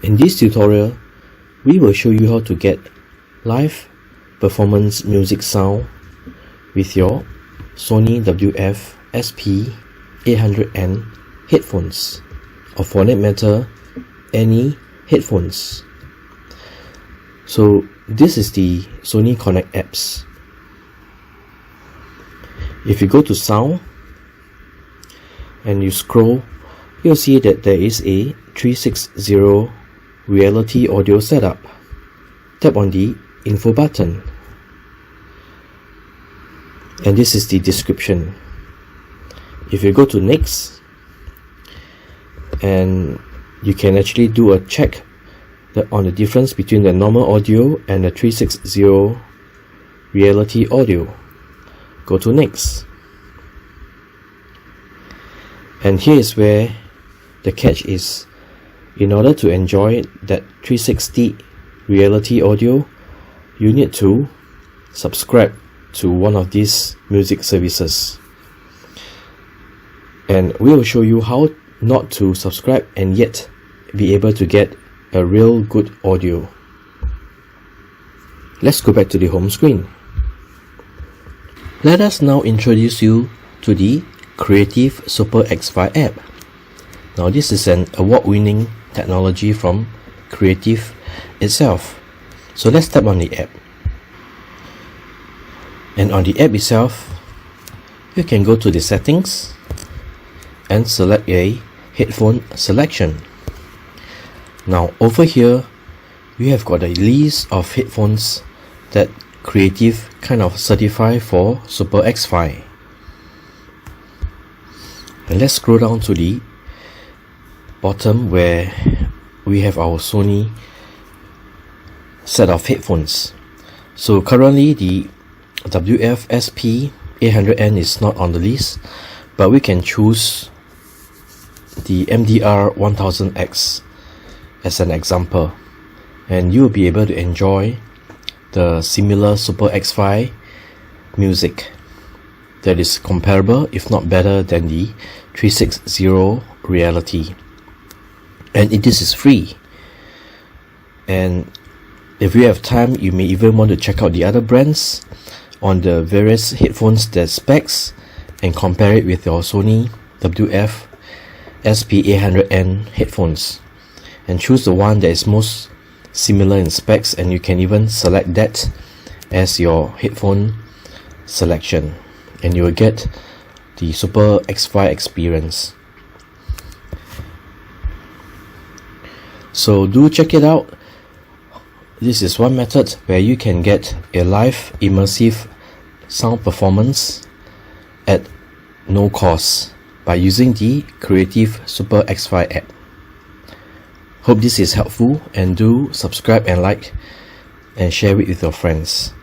In this tutorial, we will show you how to get live performance music sound with your Sony WF SP800N headphones, or for that matter, any headphones. So this is the Sony Connect apps. If you go to sound and you scroll, you'll see that there is a 360 reality audio setup. Tap on the info button, and this is the description. If you go to next, and you can actually do a check on the difference between the normal audio and the 360 reality audio. Go to next, and here is where the catch is. In order to enjoy that 360 reality audio, you need to subscribe to one of these music services, and we will show you how not to subscribe and yet be able to get a real good audio. Let's go back to the home screen. Let us now introduce you to the Creative Super XFi app. Now this is an award-winning technology from Creative itself. So let's tap on the app. And on the app itself, you can go to the settings and select a headphone selection. Now over here, we have got a list of headphones that Creative kind of certify for Super XFi. And let's scroll down to the bottom where we have our Sony set of headphones. So currently the WF SP800N is not on the list, but we can choose the MDR 1000X as an example, and you'll be able to enjoy the similar Super XFi music that is comparable, if not better, than the 360 reality. And this is free. And if you have time, you may even want to check out the other brands on the various headphones, their specs, and compare it with your Sony WF SP800N headphones, and choose the one that is most similar in specs, and you can even select that as your headphone selection, and you will get the Super XFi experience. So do check it out. This is one method where you can get a live immersive sound performance at no cost by using the Creative Super XFi app. Hope this is helpful, and do subscribe and like and share it with your friends.